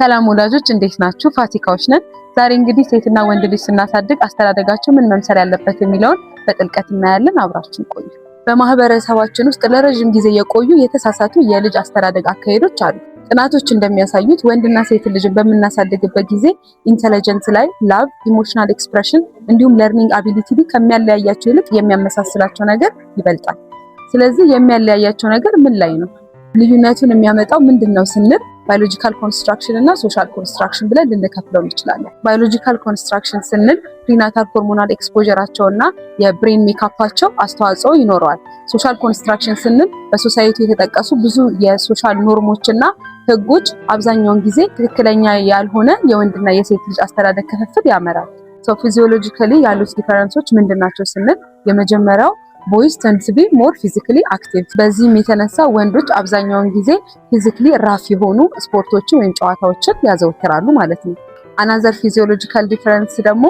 ሰላም ወላጆች እንዴት ናችሁ? ፋሲካዎች ነን። ዛሬ እንግዲህ ሴትና ወንድ ልጅ ስናሳድግ አስተዳደጋቸው ምን መምሰል ያለበት የሚለውን በጥልቀት እናያለን። አብራችን ቆዩ። በማህበረሰባችን ውስጥ ለረጅም ጊዜ የቆዩ የተሳሳቱ የልጅ አስተዳደግ አካሄዶች አሉ። ጥናቶች እንደሚያሳዩት ወንድና ሴት ልጅን በምናሳድግበት ጊዜ ኢንተለጀንስ ላይ፣ ላቭ፣ ኢሞሽናል ኤክስፕሬሽን እንዲሁም ለርኒንግ አቢሊቲ ከሚያለያያቸው ይልቅ የሚያመሳስላቸው ነገር ይበልጣል። ስለዚህ የሚያለያያቸው ነገር ምን ላይ ነው? ልዩነቱን የሚያመጣው ምንድነው ስንል ባዮሎጂካል ኮንስትራክሽን እና ሶሻል ኮንስትራክሽን ብለን ልንከፍለው እንችላለን። ባዮሎጂካል ኮንስትራክሽን ስንል ፕሪናታል ሆርሞናል ኤክስፖዠራቸውና የብሬን ሜካፓቸው አስተዋጽኦ ይኖረዋል። ሶሻል ኮንስትራክሽን ስንል በሶሳይቲ የተጠቀሱ ብዙ የሶሻል ኖርሞችና ህጎች አብዛኛውን ጊዜ ትክክለኛ ያልሆነ የወንድና የሴት ልጅ አስተዳደግ ክፍፍል ያመራል። ፊዚዮሎጂካሊ ያሉት ዲፈረንሶች ምንድናቸው ስንል የመጀመሪያው ቦይስ ተንድ ቱ ቢ ሞር ፊዚካሊ አክቲቭ። በዚህም የተነሳ ወንዶች አብዛኛውን ጊዜ ፊዚካሊ ራፍ የሆኑ ስፖርቶችን ወይም ጨዋታዎችን ያዘወትራሉ ማለት ነው። አናዘር ፊዚዮሎጂካል ዲፈረንስ ደግሞ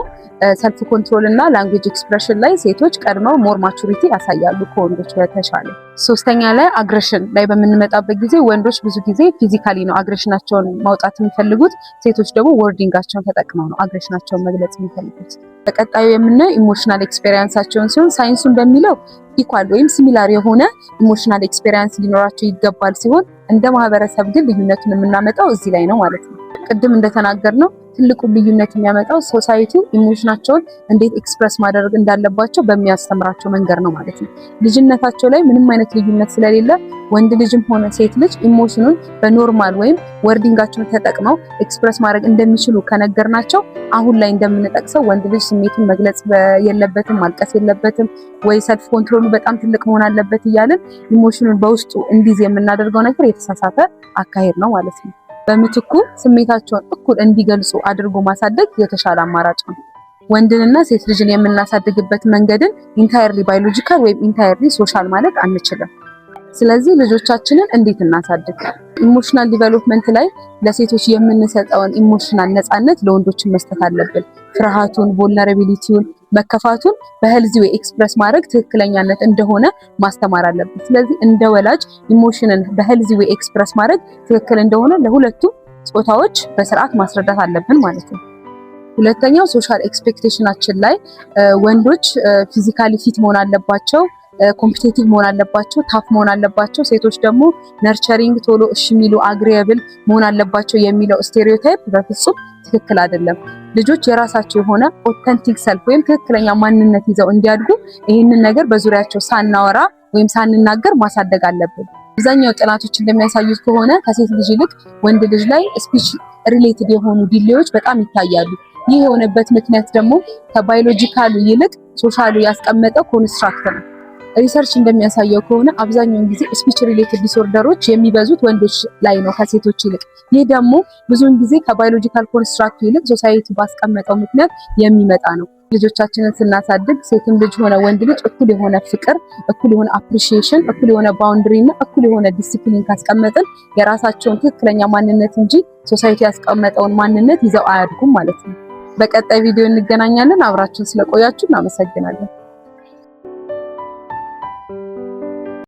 ሰልፍ ኮንትሮል እና ላንጉዌጅ ኤክስፕሬሽን ላይ ሴቶች ቀድመው ሞር ማቹሪቲ ያሳያሉ ከወንዶች በተሻለ። ሶስተኛ ላይ አግሬሽን ላይ በምንመጣበት ጊዜ ወንዶች ብዙ ጊዜ ፊዚካሊ ነው አግሬሽናቸውን ማውጣት የሚፈልጉት፣ ሴቶች ደግሞ ወርዲንጋቸውን ተጠቅመው ነው አግሬሽናቸውን መግለጽ የሚፈልጉት። በቀጣዩ የምናየው ኢሞሽናል ኤክስፔሪየንሳቸውን ሲሆን ሳይንሱ እንደሚለው ኢኳል ወይም ሲሚላር የሆነ ኢሞሽናል ኤክስፔሪየንስ ሊኖራቸው ይገባል ሲሆን እንደ ማህበረሰብ ግን ልዩነቱን የምናመጣው እዚህ ላይ ነው ማለት ነው። ቅድም እንደተናገርነው ትልቁ ልዩነት የሚያመጣው ሶሳይቲው ኢሞሽናቸውን እንዴት ኤክስፕረስ ማድረግ እንዳለባቸው በሚያስተምራቸው መንገድ ነው ማለት ነው። ልጅነታቸው ላይ ምንም አይነት ልዩነት ስለሌለ ወንድ ልጅም ሆነ ሴት ልጅ ኢሞሽኑን በኖርማል ወይም ወርዲንጋቸውን ተጠቅመው ኤክስፕረስ ማድረግ እንደሚችሉ ከነገርናቸው አሁን ላይ እንደምንጠቅሰው ወንድ ልጅ ስሜቱን መግለጽ የለበትም፣ ማልቀስ የለበትም ወይ ሰልፍ ኮንትሮሉ በጣም ትልቅ መሆን አለበት እያልን ኢሞሽኑን በውስጡ እንዲይዝ የምናደርገው ነገር የተሳሳተ አካሄድ ነው ማለት ነው። በምትኩ ስሜታቸውን እኩል እንዲገልጹ አድርጎ ማሳደግ የተሻለ አማራጭ ነው። ወንድንና ሴት ልጅን የምናሳድግበት መንገድን ኢንታየርሊ ባዮሎጂካል ወይም ኢንታየርሊ ሶሻል ማለት አንችልም። ስለዚህ ልጆቻችንን እንዴት እናሳድግ? ኢሞሽናል ዲቨሎፕመንት ላይ ለሴቶች የምንሰጠውን ኢሞሽናል ነፃነት ለወንዶችን መስጠት አለብን። ፍርሃቱን፣ ቮልነራቢሊቲውን፣ መከፋቱን በሄልዚ ዌይ ኤክስፕረስ ማድረግ ትክክለኛነት እንደሆነ ማስተማር አለብን። ስለዚህ እንደ ወላጅ ኢሞሽንን በሄልዚ ዌይ ኤክስፕረስ ማድረግ ትክክል እንደሆነ ለሁለቱም ጾታዎች በስርዓት ማስረዳት አለብን ማለት ነው። ሁለተኛው ሶሻል ኤክስፔክቴሽናችን ላይ ወንዶች ፊዚካሊ ፊት መሆን አለባቸው፣ ኮምፒቲቲቭ መሆን አለባቸው፣ ታፍ መሆን አለባቸው። ሴቶች ደግሞ ነርቸሪንግ፣ ቶሎ እሺ የሚሉ አግሪያብል መሆን አለባቸው የሚለው ስቴሪዮታይፕ በፍጹም ትክክል አይደለም። ልጆች የራሳቸው የሆነ ኦተንቲክ ሰልፍ ወይም ትክክለኛ ማንነት ይዘው እንዲያድጉ ይህንን ነገር በዙሪያቸው ሳናወራ ወይም ሳንናገር ማሳደግ አለብን። አብዛኛው ጥናቶች እንደሚያሳዩት ከሆነ ከሴት ልጅ ይልቅ ወንድ ልጅ ላይ ስፒች ሪሌትድ የሆኑ ዲሌዎች በጣም ይታያሉ። ይህ የሆነበት ምክንያት ደግሞ ከባዮሎጂካሉ ይልቅ ሶሻሉ ያስቀመጠው ኮንስትራክት ነው። ሪሰርች እንደሚያሳየው ከሆነ አብዛኛውን ጊዜ ስፒች ሪሌትድ ዲስኦርደሮች የሚበዙት ወንዶች ላይ ነው ከሴቶች ይልቅ። ይህ ደግሞ ብዙውን ጊዜ ከባዮሎጂካል ኮንስትራክት ይልቅ ሶሳይቲ ባስቀመጠው ምክንያት የሚመጣ ነው። ልጆቻችንን ስናሳድግ ሴትም ልጅ ሆነ ወንድ ልጅ እኩል የሆነ ፍቅር፣ እኩል የሆነ አፕሪሺዬሽን፣ እኩል የሆነ ባውንደሪ እና እኩል የሆነ ዲሲፕሊን ካስቀመጥን የራሳቸውን ትክክለኛ ማንነት እንጂ ሶሳይቲ ያስቀመጠውን ማንነት ይዘው አያድጉም ማለት ነው። በቀጣይ ቪዲዮ እንገናኛለን። አብራችሁን ስለቆያችሁ እናመሰግናለን።